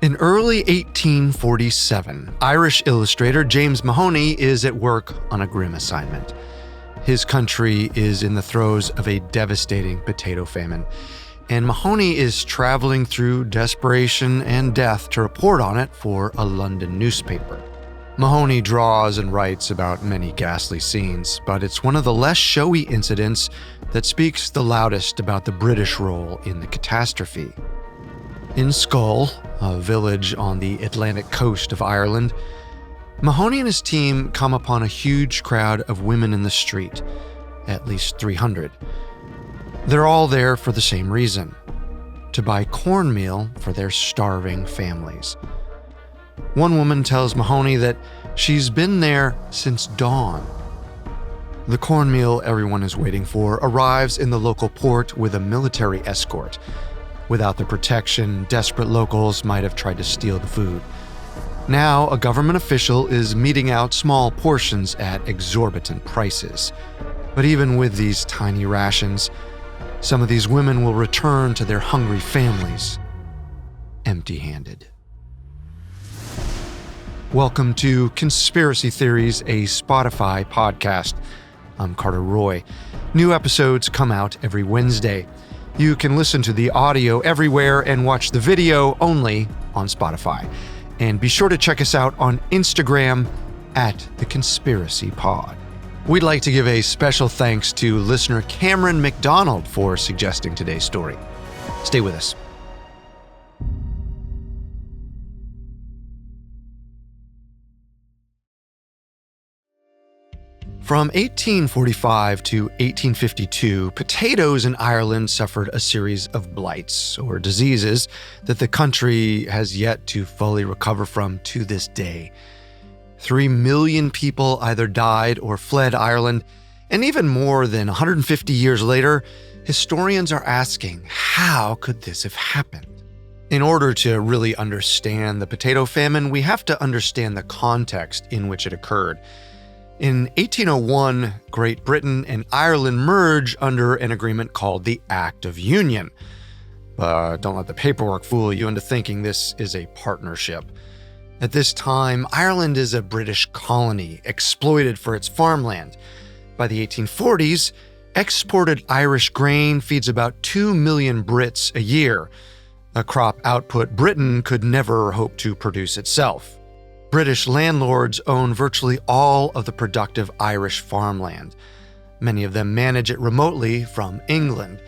In early 1847, Irish illustrator James Mahoney is at work on a grim assignment. His country is in the throes of a devastating potato famine, and Mahoney is traveling through desperation and death to report on it for a London newspaper. Mahoney draws and writes about many ghastly scenes, but it's one of the less showy incidents that speaks the loudest about the British role in the catastrophe. In Schull, a village on the Atlantic coast of Ireland, Mahoney and his team come upon a huge crowd of women in the street, at least 300. They're all there for the same reason: to buy cornmeal for their starving families. One woman tells Mahoney that she's been there since dawn. The cornmeal everyone is waiting for arrives in the local port with a military escort. Without the protection, desperate locals might have tried to steal the food. Now, a government official is meting out small portions at exorbitant prices. But even with these tiny rations, some of these women will return to their hungry families empty-handed. Welcome to Conspiracy Theories, a Spotify podcast. I'm Carter Roy. New episodes come out every Wednesday. You can listen to the audio everywhere and watch the video only on Spotify. And be sure to check us out on Instagram at The Conspiracy Pod. We'd like to give a special thanks to listener Cameron McDonald for suggesting today's story. Stay with us. From 1845 to 1852, potatoes in Ireland suffered a series of blights, or diseases, that the country has yet to fully recover from to this day. 3 million people either died or fled Ireland, and even more than 150 years later, historians are asking, how could this have happened? In order to really understand the potato famine, we have to understand the context in which it occurred. In 1801, Great Britain and Ireland merge under an agreement called the Act of Union. But don't let the paperwork fool you into thinking this is a partnership. At this time, Ireland is a British colony, exploited for its farmland. By the 1840s, exported Irish grain feeds about 2 million Brits a year, a crop output Britain could never hope to produce itself. British landlords own virtually all of the productive Irish farmland. Many of them manage it remotely from England,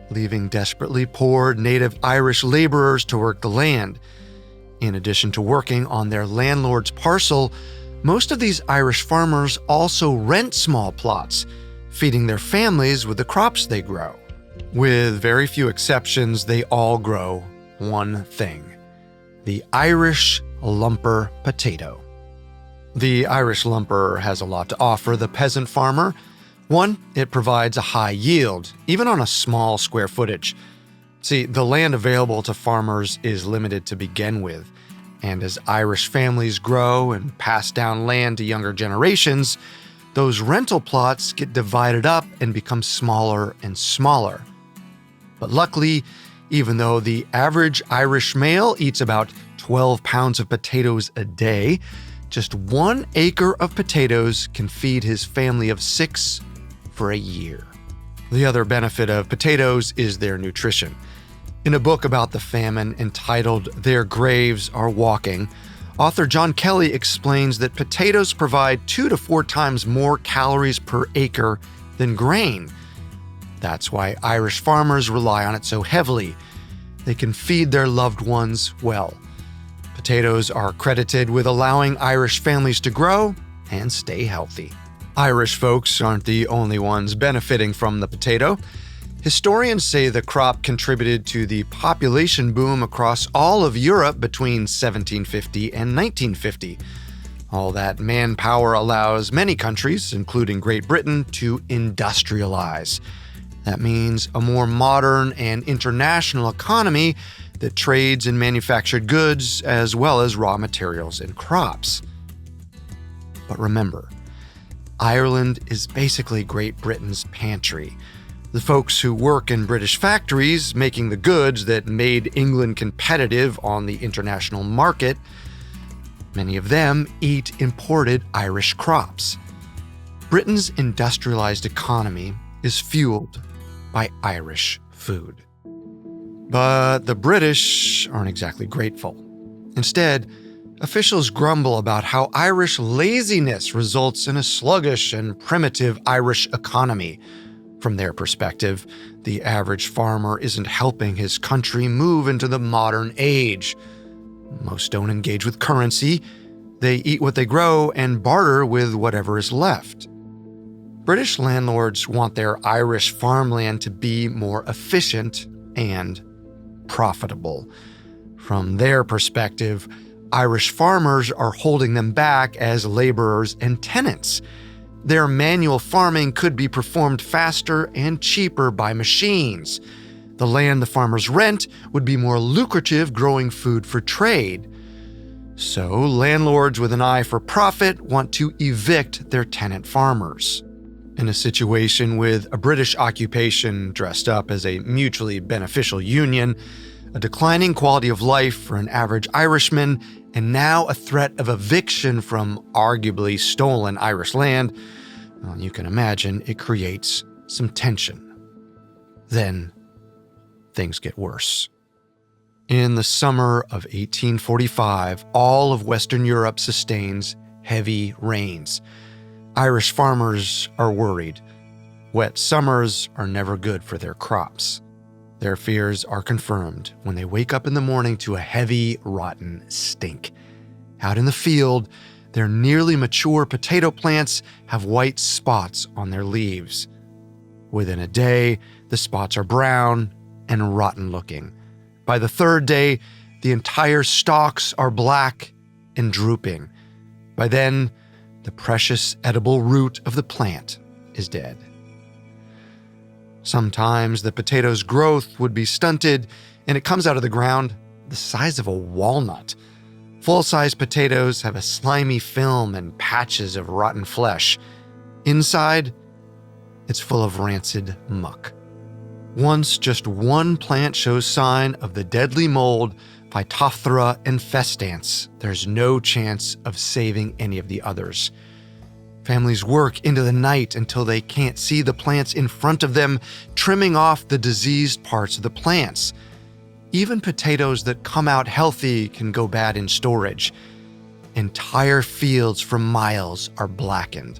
leaving desperately poor native Irish laborers to work the land. In addition to working on their landlord's parcel, most of these Irish farmers also rent small plots, feeding their families with the crops they grow. With very few exceptions, they all grow one thing: the Irish lumper potato. The Irish lumper has a lot to offer the peasant farmer. One, it provides a high yield, even on a small square footage. See, the land available to farmers is limited to begin with, and as Irish families grow and pass down land to younger generations, those rental plots get divided up and become smaller and smaller. But luckily, even though the average Irish male eats about 12 pounds of potatoes a day, just 1 acre of potatoes can feed his family of 6 for a year. The other benefit of potatoes is their nutrition. In a book about the famine entitled Their Graves Are Walking, author John Kelly explains that potatoes provide 2 to 4 times more calories per acre than grain. That's why Irish farmers rely on it so heavily. They can feed their loved ones well. Potatoes are credited with allowing Irish families to grow and stay healthy. Irish folks aren't the only ones benefiting from the potato. Historians say the crop contributed to the population boom across all of Europe between 1750 and 1950. All that manpower allows many countries, including Great Britain, to industrialize. That means a more modern and international economy that trades in manufactured goods as well as raw materials and crops. But remember, Ireland is basically Great Britain's pantry. The folks who work in British factories making the goods that made England competitive on the international market, many of them eat imported Irish crops. Britain's industrialized economy is fueled by Irish food. But the British aren't exactly grateful. Instead, officials grumble about how Irish laziness results in a sluggish and primitive Irish economy. From their perspective, the average farmer isn't helping his country move into the modern age. Most don't engage with currency. They eat what they grow and barter with whatever is left. British landlords want their Irish farmland to be more efficient and profitable. From their perspective, Irish farmers are holding them back as laborers and tenants. Their manual farming could be performed faster and cheaper by machines. The land the farmers rent would be more lucrative growing food for trade. So landlords with an eye for profit want to evict their tenant farmers. In a situation with a British occupation dressed up as a mutually beneficial union, a declining quality of life for an average Irishman, and now a threat of eviction from arguably stolen Irish land, well, you can imagine it creates some tension. Then, things get worse. In the summer of 1845, all of Western Europe sustains heavy rains. Irish farmers are worried. Wet summers are never good for their crops. Their fears are confirmed when they wake up in the morning to a heavy, rotten stink. Out in the field, their nearly mature potato plants have white spots on their leaves. Within a day, the spots are brown and rotten looking. By the third day, the entire stalks are black and drooping. By then, the precious edible root of the plant is dead. Sometimes the potato's growth would be stunted, and it comes out of the ground the size of a walnut. Full-size potatoes have a slimy film and patches of rotten flesh. Inside, it's full of rancid muck. Once just one plant shows sign of the deadly mold Phytophthora infestans, there's no chance of saving any of the others. Families work into the night until they can't see the plants in front of them, trimming off the diseased parts of the plants. Even potatoes that come out healthy can go bad in storage. Entire fields for miles are blackened.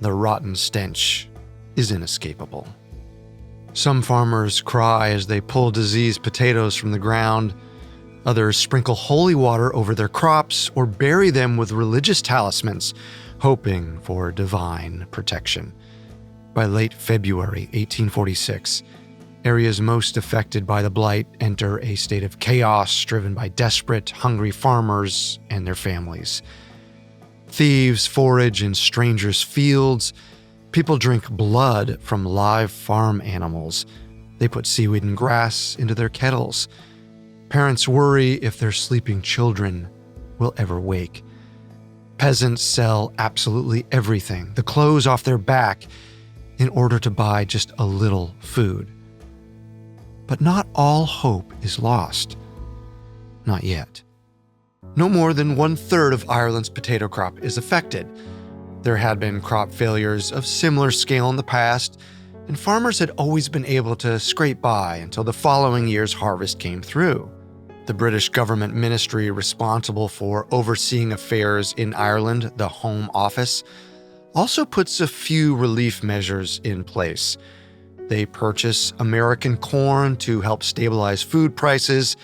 The rotten stench is inescapable. Some farmers cry as they pull diseased potatoes from the ground. Others sprinkle holy water over their crops or bury them with religious talismans, hoping for divine protection. By late February 1846, areas most affected by the blight enter a state of chaos driven by desperate, hungry farmers and their families. Thieves forage in strangers' fields. People drink blood from live farm animals. They put seaweed and grass into their kettles. Parents worry if their sleeping children will ever wake. Peasants sell absolutely everything, the clothes off their back, in order to buy just a little food. But not all hope is lost. Not yet. No more than 1/3 of Ireland's potato crop is affected. There had been crop failures of similar scale in the past, and farmers had always been able to scrape by until the following year's harvest came through. The British government ministry responsible for overseeing affairs in Ireland, the Home Office, also puts a few relief measures in place. They purchase American corn to help stabilize food prices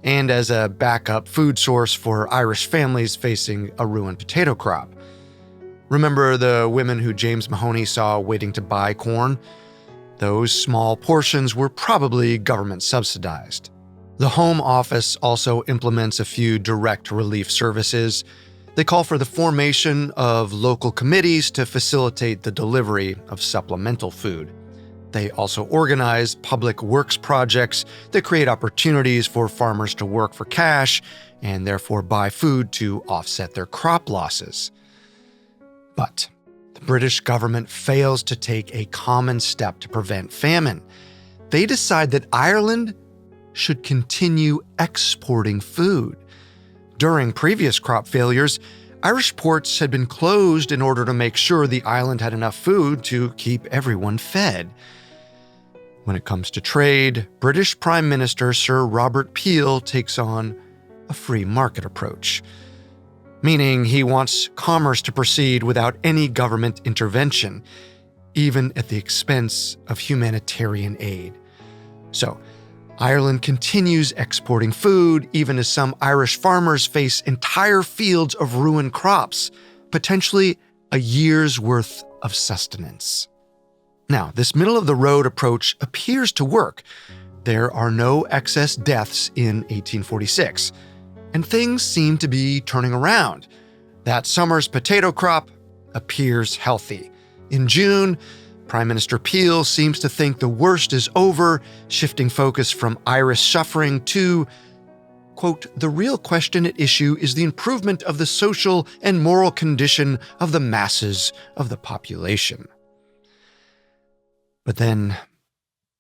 and as a backup food source for Irish families facing a ruined potato crop. Remember the women who James Mahoney saw waiting to buy corn? Those small portions were probably government subsidized. The Home Office also implements a few direct relief services. They call for the formation of local committees to facilitate the delivery of supplemental food. They also organize public works projects that create opportunities for farmers to work for cash and therefore buy food to offset their crop losses. But the British government fails to take a common step to prevent famine. They decide that Ireland should continue exporting food. During previous crop failures, Irish ports had been closed in order to make sure the island had enough food to keep everyone fed. When it comes to trade, British Prime Minister Sir Robert Peel takes on a free market approach, meaning he wants commerce to proceed without any government intervention, even at the expense of humanitarian aid. So, Ireland continues exporting food, even as some Irish farmers face entire fields of ruined crops, potentially a year's worth of sustenance. Now, this middle-of-the-road approach appears to work. There are no excess deaths in 1846, and things seem to be turning around. That summer's potato crop appears healthy. In June, Prime Minister Peel seems to think the worst is over, shifting focus from Irish suffering to, quote, "The real question at issue is the improvement of the social and moral condition of the masses of the population." But then,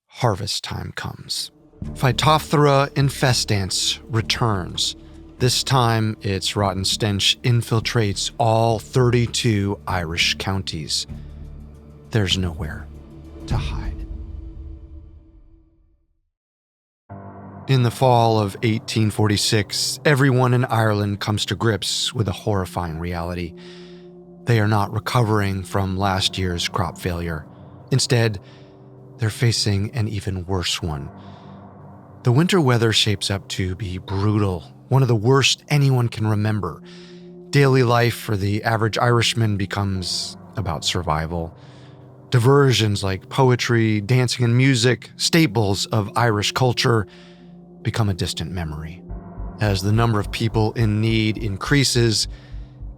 harvest time comes. Phytophthora infestans returns. This time, its rotten stench infiltrates all 32 Irish counties. There's nowhere to hide. In the fall of 1846, everyone in Ireland comes to grips with a horrifying reality. They are not recovering from last year's crop failure. Instead, they're facing an even worse one. The winter weather shapes up to be brutal, one of the worst anyone can remember. Daily life for the average Irishman becomes about survival. Diversions like poetry, dancing, and music, staples of Irish culture, become a distant memory. As the number of people in need increases,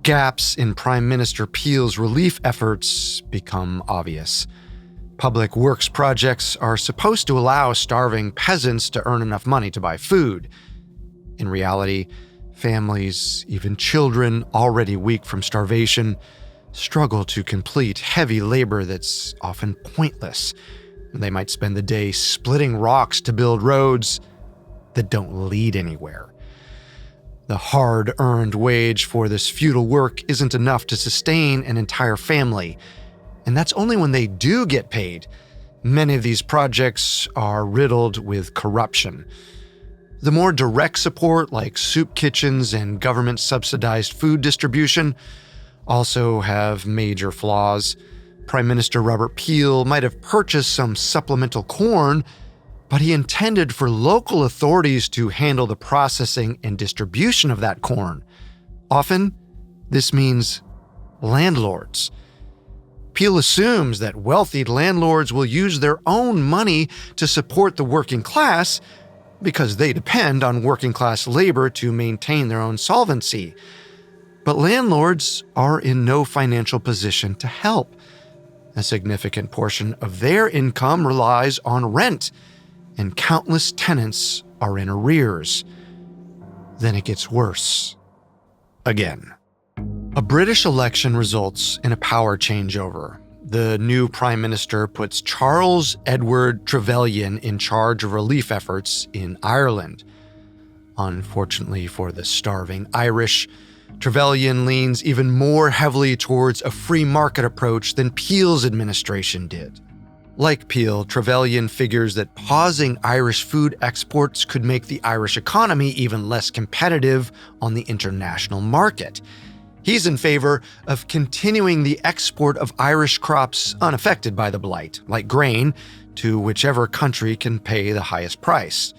gaps in Prime Minister Peel's relief efforts become obvious. Public works projects are supposed to allow starving peasants to earn enough money to buy food. In reality, families, even children already weak from starvation, struggle to complete heavy labor that's often pointless. They might spend the day splitting rocks to build roads that don't lead anywhere. The hard-earned wage for this futile work isn't enough to sustain an entire family, and that's only when they do get paid. Many of these projects are riddled with corruption. The more direct support, like soup kitchens and government-subsidized food distribution, also have major flaws. Prime Minister Robert Peel might have purchased some supplemental corn, but he intended for local authorities to handle the processing and distribution of that corn. Often, this means landlords. Peel assumes that wealthy landlords will use their own money to support the working class because they depend on working class labor to maintain their own solvency. But landlords are in no financial position to help. A significant portion of their income relies on rent, and countless tenants are in arrears. Then it gets worse. Again. A British election results in a power changeover. The new Prime Minister puts Charles Edward Trevelyan in charge of relief efforts in Ireland. Unfortunately for the starving Irish, Trevelyan leans even more heavily towards a free market approach than Peel's administration did. Like Peel, Trevelyan figures that pausing Irish food exports could make the Irish economy even less competitive on the international market. He's in favor of continuing the export of Irish crops unaffected by the blight, like grain, to whichever country can pay the highest price.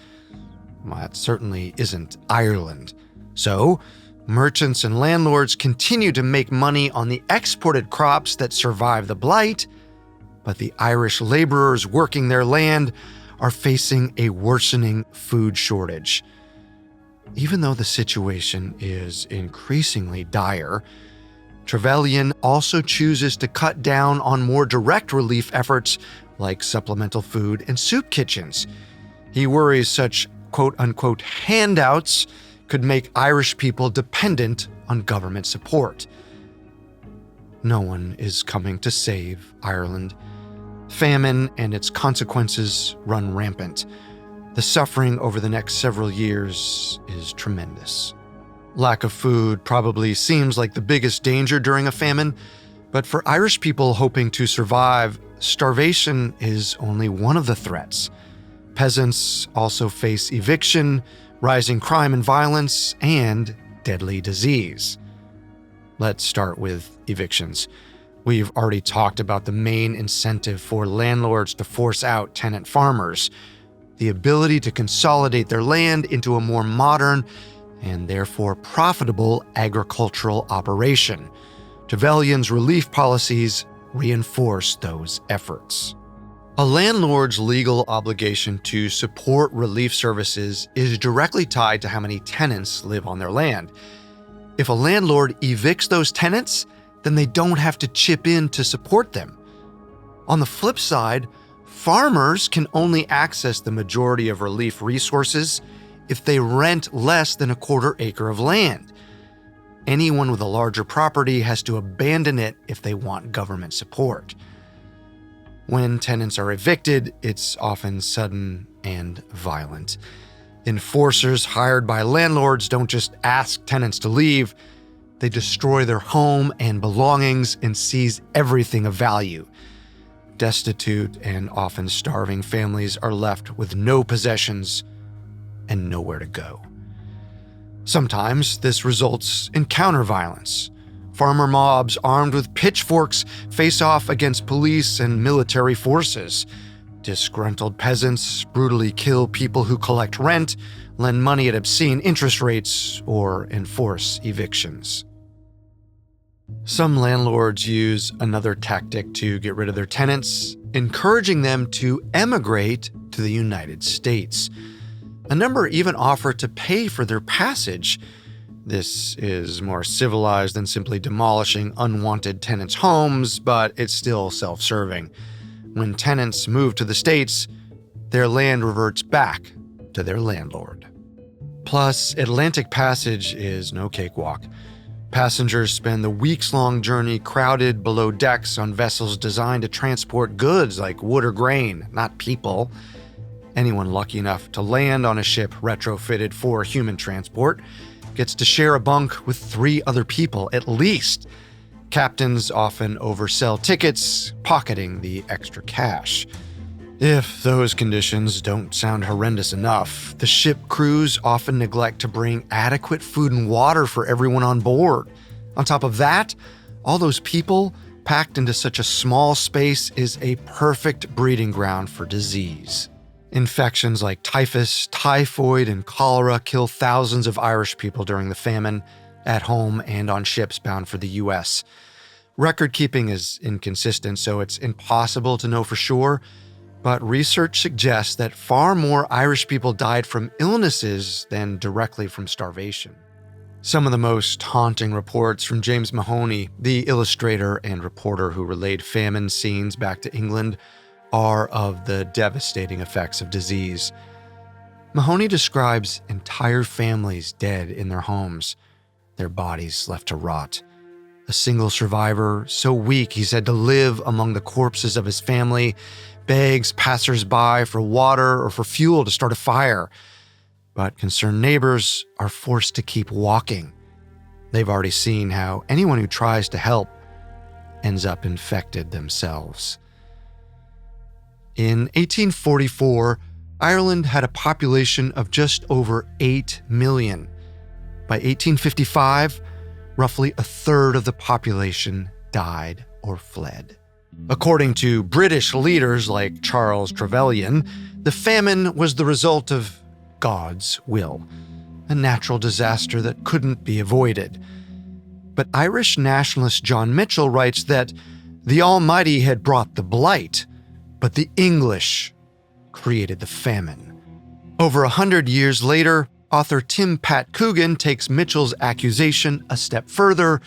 Well, that certainly isn't Ireland. So, merchants and landlords continue to make money on the exported crops that survive the blight, but the Irish laborers working their land are facing a worsening food shortage. Even though the situation is increasingly dire, Trevelyan also chooses to cut down on more direct relief efforts like supplemental food and soup kitchens. He worries such quote-unquote handouts could make Irish people dependent on government support. no one is coming to save Ireland. Famine and its consequences run rampant. The suffering over the next several years is tremendous. Lack of food probably seems like the biggest danger during a famine, but for Irish people hoping to survive, starvation is only one of the threats. Peasants also face eviction, rising crime and violence, and deadly disease. Let's start with evictions. We've already talked about the main incentive for landlords to force out tenant farmers, the ability to consolidate their land into a more modern and therefore profitable agricultural operation. Trevelyan's relief policies reinforce those efforts. A landlord's legal obligation to support relief services is directly tied to how many tenants live on their land. If a landlord evicts those tenants, then they don't have to chip in to support them. On the flip side, farmers can only access the majority of relief resources if they rent less than a quarter acre of land. Anyone with a larger property has to abandon it if they want government support. When tenants are evicted, it's often sudden and violent. Enforcers hired by landlords don't just ask tenants to leave, they destroy their home and belongings and seize everything of value. Destitute and often starving families are left with no possessions and nowhere to go. Sometimes this results in counter-violence. Farmer mobs armed with pitchforks face off against police and military forces. Disgruntled peasants brutally kill people who collect rent, lend money at obscene interest rates, or enforce evictions. Some landlords use another tactic to get rid of their tenants, encouraging them to emigrate to the United States. A number even offer to pay for their passage. This is more civilized than simply demolishing unwanted tenants' homes, but it's still self-serving. When tenants move to the States, their land reverts back to their landlord. Plus, Atlantic Passage is no cakewalk. Passengers spend the weeks-long journey crowded below decks on vessels designed to transport goods like wood or grain, not people. Anyone lucky enough to land on a ship retrofitted for human transport gets to share a bunk with 3 other people at least. Captains often oversell tickets, pocketing the extra cash. If those conditions don't sound horrendous enough, the ship crews often neglect to bring adequate food and water for everyone on board. On top of that, all those people packed into such a small space is a perfect breeding ground for disease. Infections like typhus, typhoid, and cholera kill thousands of Irish people during the famine, at home and on ships bound for the U.S. Record keeping is inconsistent, so it's impossible to know for sure, but research suggests that far more Irish people died from illnesses than directly from starvation. Some of the most haunting reports from James Mahoney, the illustrator and reporter who relayed famine scenes back to England, are of the devastating effects of disease. Mahoney describes entire families dead in their homes, their bodies left to rot. A single survivor, so weak he's had to live among the corpses of his family, begs passers-by for water or for fuel to start a fire. But concerned neighbors are forced to keep walking. They've already seen how anyone who tries to help ends up infected themselves. In 1844, Ireland had a population of just over 8 million. By 1855, roughly a third of the population died or fled. According to British leaders like Charles Trevelyan, the famine was the result of God's will, a natural disaster that couldn't be avoided. But Irish nationalist John Mitchell writes that the Almighty had brought the blight, but the English created the famine. Over 100 years later, author Tim Pat Coogan takes Mitchell's accusation a step further,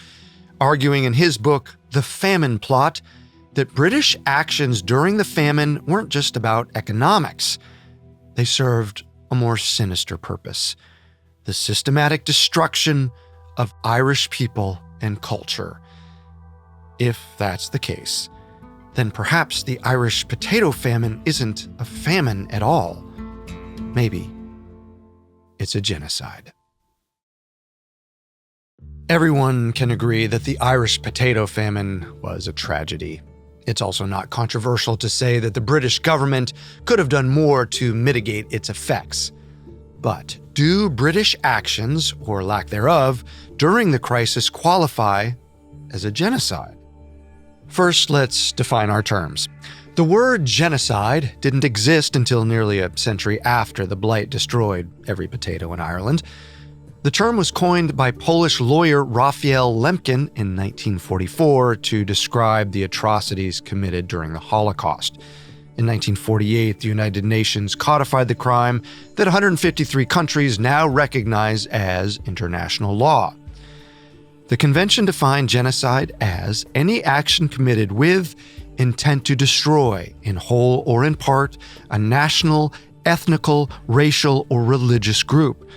arguing in his book, The Famine Plot, that British actions during the famine weren't just about economics. They served a more sinister purpose: the systematic destruction of Irish people and culture. If that's the case, then perhaps the Irish Potato Famine isn't a famine at all. Maybe it's a genocide. Everyone can agree that the Irish Potato Famine was a tragedy. It's also not controversial to say that the British government could have done more to mitigate its effects. But do British actions, or lack thereof, during the crisis qualify as a genocide? First, let's define our terms. The word genocide didn't exist until nearly a century after the blight destroyed every potato in Ireland. The term was coined by Polish lawyer Raphael Lemkin in 1944 to describe the atrocities committed during the Holocaust. In 1948, the United Nations codified the crime that 153 countries now recognize as international law. The convention defined genocide as any action committed with intent to destroy, in whole or in part, a national, ethnical, racial, or religious group.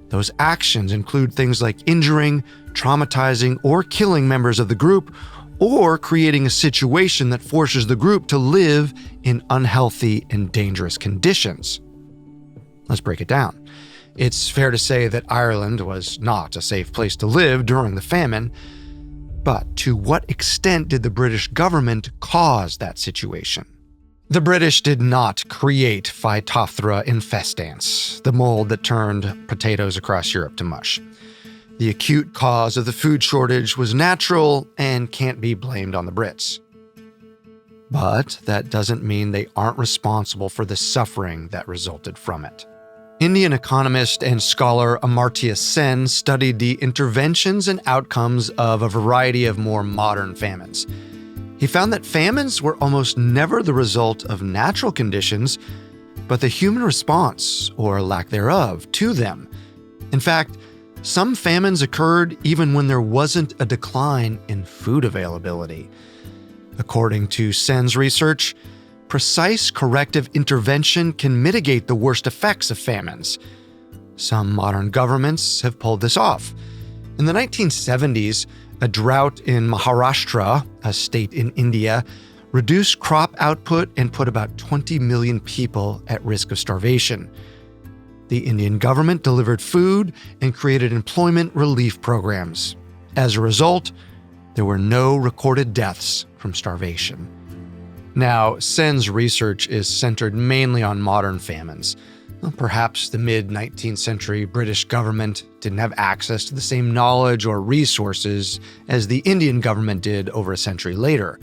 Those actions include things like injuring, traumatizing, or killing members of the group, or creating a situation that forces the group to live in unhealthy and dangerous conditions. Let's break it down. It's fair to say that Ireland was not a safe place to live during the famine, but to what extent did the British government cause that situation? The British did not create Phytophthora infestans, the mold that turned potatoes across Europe to mush. The acute cause of the food shortage was natural and can't be blamed on the Brits. But that doesn't mean they aren't responsible for the suffering that resulted from it. Indian economist and scholar Amartya Sen studied the interventions and outcomes of a variety of more modern famines. He found that famines were almost never the result of natural conditions, but the human response, or lack thereof, to them. In fact, some famines occurred even when there wasn't a decline in food availability. According to Sen's research, precise corrective intervention can mitigate the worst effects of famines. Some modern governments have pulled this off. In the 1970s, a drought in Maharashtra, a state in India, reduced crop output and put about 20 million people at risk of starvation. The Indian government delivered food and created employment relief programs. As a result, there were no recorded deaths from starvation. Now, Sen's research is centered mainly on modern famines. Perhaps the mid-19th century British government didn't have access to the same knowledge or resources as the Indian government did over a century later.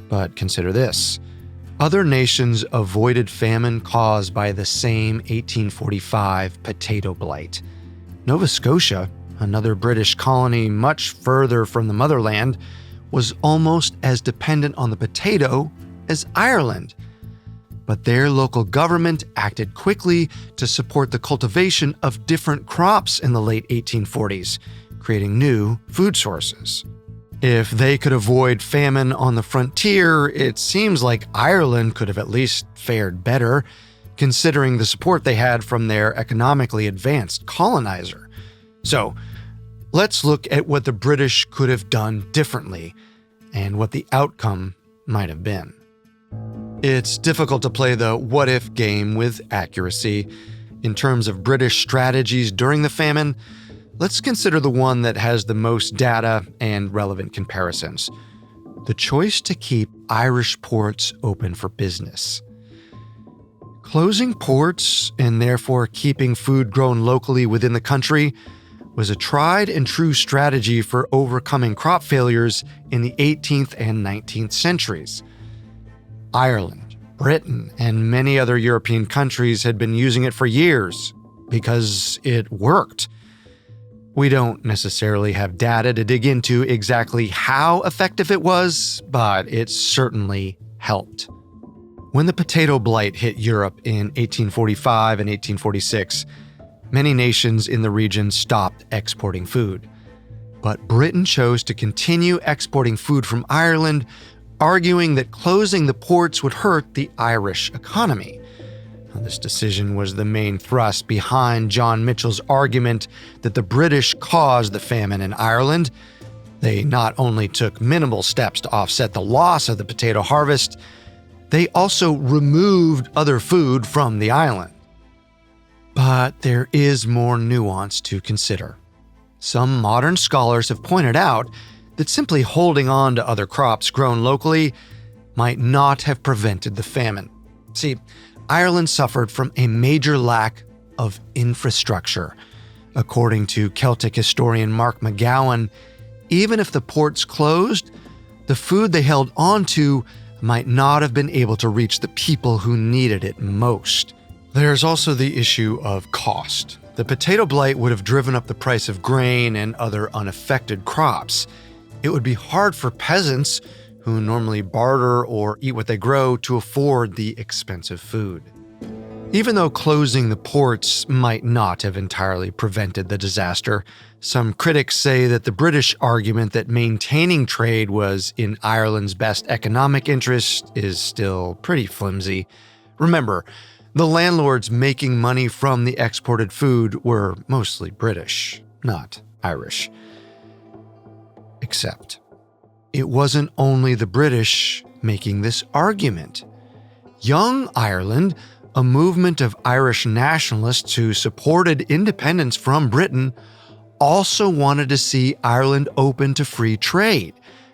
But consider this. Other nations avoided famine caused by the same 1845 potato blight. Nova Scotia, another British colony much further from the motherland, was almost as dependent on the potato as Ireland. But their local government acted quickly to support the cultivation of different crops in the late 1840s, creating new food sources. If they could avoid famine on the frontier, it seems like Ireland could have at least fared better, considering the support they had from their economically advanced colonizer. So, let's look at what the British could have done differently and what the outcome might have been. It's difficult to play the what-if game with accuracy. In terms of British strategies during the famine, let's consider the one that has the most data and relevant comparisons. The choice to keep Irish ports open for business. Closing ports, and therefore keeping food grown locally within the country, was a tried and true strategy for overcoming crop failures in the 18th and 19th centuries. Ireland, Britain, and many other European countries had been using it for years because it worked. We don't necessarily have data to dig into exactly how effective it was, but it certainly helped. When the potato blight hit Europe in 1845 and 1846, many nations in the region stopped exporting food. But Britain chose to continue exporting food from Ireland, arguing that closing the ports would hurt the Irish economy. Now, this decision was the main thrust behind John Mitchell's argument that the British caused the famine in Ireland, They not only took minimal steps to offset the loss of the potato harvest, they also removed other food from the island. But there is more nuance to consider. Some modern scholars have pointed out that simply holding on to other crops grown locally might not have prevented the famine. See, Ireland suffered from a major lack of infrastructure. According to Celtic historian Mark McGowan, even if the ports closed, the food they held onto might not have been able to reach the people who needed it most. There's also the issue of cost. The potato blight would have driven up the price of grain and other unaffected crops. It would be hard for peasants, who normally barter or eat what they grow, to afford the expensive food. Even though closing the ports might not have entirely prevented the disaster, some critics say that the British argument that maintaining trade was in Ireland's best economic interest is still pretty flimsy. Remember, the landlords making money from the exported food were mostly British, not Irish. Except, it wasn't only the British making this argument. Young Ireland, a movement of Irish nationalists who supported independence from Britain, also wanted to see Ireland open to free trade,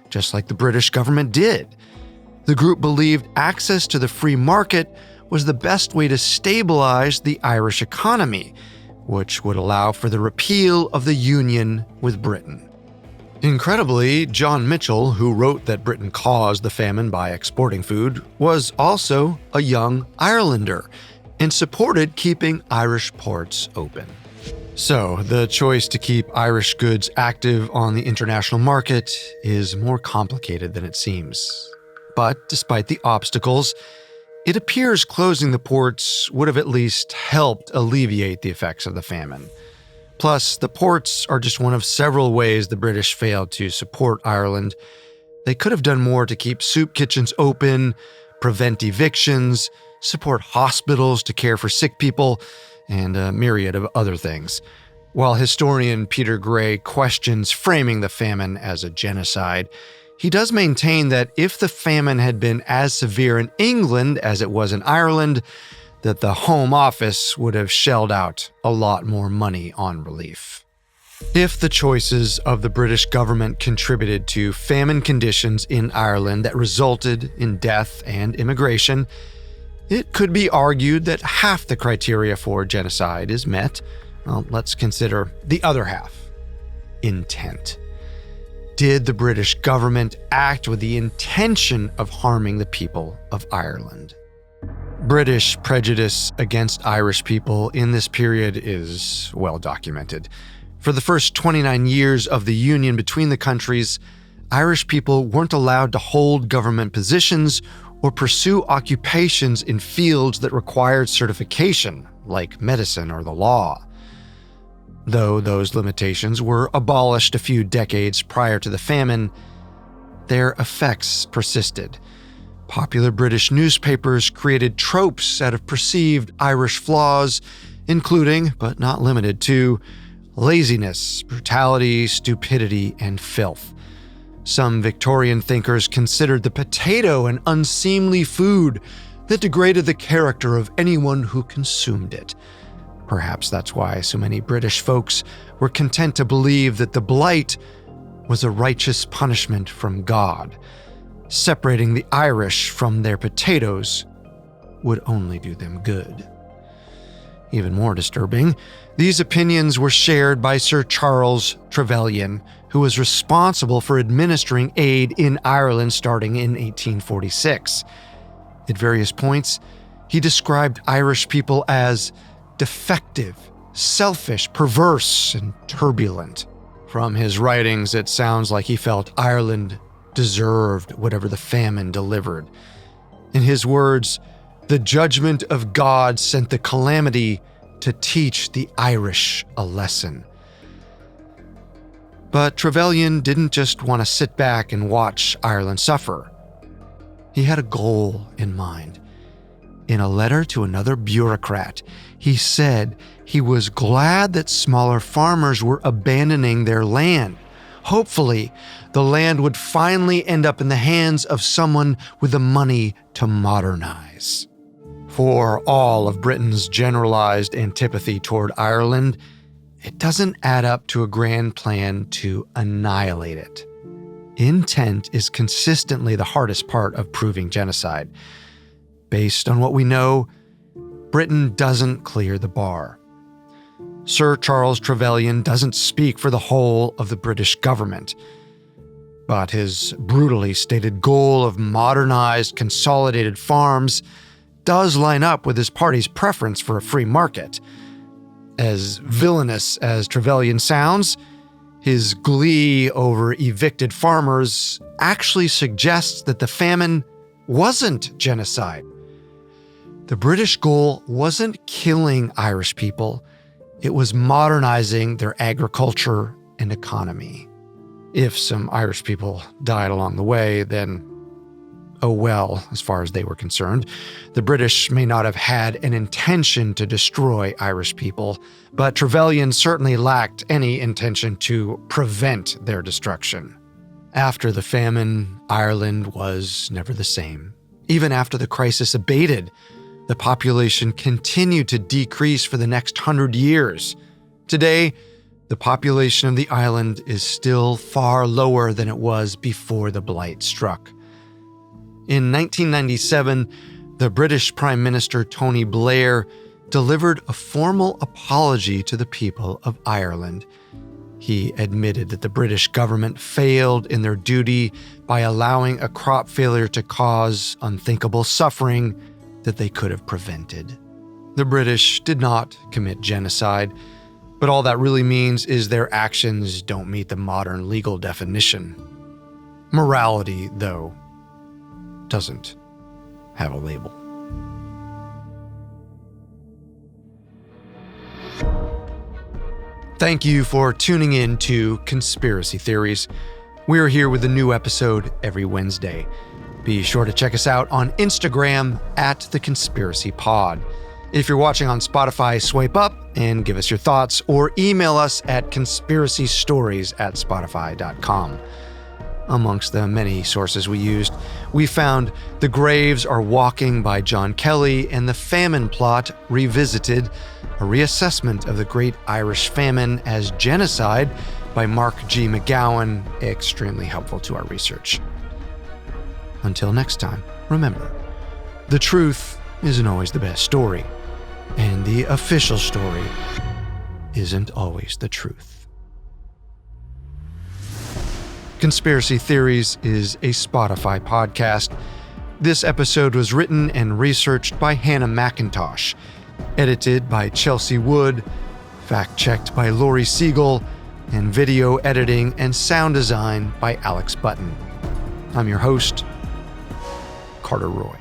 just like the British government did. The group believed access to the free market was the best way to stabilize the Irish economy, which would allow for the repeal of the union with Britain. Incredibly, John Mitchell, who wrote that Britain caused the famine by exporting food, was also a young Irelander and supported keeping Irish ports open. So, the choice to keep Irish goods active on the international market is more complicated than it seems. But despite the obstacles, it appears closing the ports would have at least helped alleviate the effects of the famine. Plus, the ports are just one of several ways the British failed to support Ireland. They could have done more to keep soup kitchens open, prevent evictions, support hospitals to care for sick people, and a myriad of other things. While historian Peter Gray questions framing the famine as a genocide, he does maintain that if the famine had been as severe in England as it was in Ireland, that the Home Office would have shelled out a lot more money on relief. If the choices of the British government contributed to famine conditions in Ireland that resulted in death and immigration, it could be argued that half the criteria for genocide is met. Well, let's consider the other half: intent. Did the British government act with the intention of harming the people of Ireland? British prejudice against Irish people in this period is well documented. For the first 29 years of the union between the countries, Irish people weren't allowed to hold government positions or pursue occupations in fields that required certification, like medicine or the law. Though those limitations were abolished a few decades prior to the famine, their effects persisted. Popular British newspapers created tropes out of perceived Irish flaws, including, but not limited to, laziness, brutality, stupidity, and filth. Some Victorian thinkers considered the potato an unseemly food that degraded the character of anyone who consumed it. Perhaps that's why so many British folks were content to believe that the blight was a righteous punishment from God. Separating the Irish from their potatoes would only do them good. Even more disturbing, these opinions were shared by Sir Charles Trevelyan, who was responsible for administering aid in Ireland starting in 1846. At various points, he described Irish people as defective, selfish, perverse, and turbulent. From his writings, it sounds like he felt Ireland deserved whatever the famine delivered. In his words, the judgment of God sent the calamity to teach the Irish a lesson. But Trevelyan didn't just want to sit back and watch Ireland suffer. He had a goal in mind. In a letter to another bureaucrat, he said he was glad that smaller farmers were abandoning their land, Hopefully, the land would finally end up in the hands of someone with the money to modernize. For all of Britain's generalized antipathy toward Ireland, it doesn't add up to a grand plan to annihilate it. Intent is consistently the hardest part of proving genocide. Based on what we know, Britain doesn't clear the bar. Sir Charles Trevelyan doesn't speak for the whole of the British government, but his brutally stated goal of modernized, consolidated farms does line up with his party's preference for a free market. As villainous as Trevelyan sounds, his glee over evicted farmers actually suggests that the famine wasn't genocide. The British goal wasn't killing Irish people, it was modernizing their agriculture and economy. If some Irish people died along the way, then oh well, as far as they were concerned. The British may not have had an intention to destroy Irish people, but Trevelyan certainly lacked any intention to prevent their destruction. After the famine, Ireland was never the same. Even after the crisis abated, the population continued to decrease for the next 100 years. Today, the population of the island is still far lower than it was before the blight struck. In 1997, the British Prime Minister Tony Blair delivered a formal apology to the people of Ireland. He admitted that the British government failed in their duty by allowing a crop failure to cause unthinkable suffering that they could have prevented. The British did not commit genocide, but all that really means is their actions don't meet the modern legal definition. Morality, though, doesn't have a label. Thank you for tuning in to Conspiracy Theories. We're here with a new episode every Wednesday. Be sure to check us out on Instagram @TheConspiracyPod. If you're watching on Spotify, swipe up and give us your thoughts, or email us at conspiracystories@spotify.com. Amongst the many sources we used, we found The Graves Are Walking by John Kelly and The Famine Plot Revisited, a reassessment of the Great Irish Famine as genocide by Mark G. McGowan, extremely helpful to our research. Until next time, remember, the truth isn't always the best story, and the official story isn't always the truth. Conspiracy Theories is a Spotify podcast. This episode was written and researched by Hannah McIntosh, edited by Chelsea Wood, fact-checked by Lori Siegel, and video editing and sound design by Alex Button. I'm your host, Carter Roy.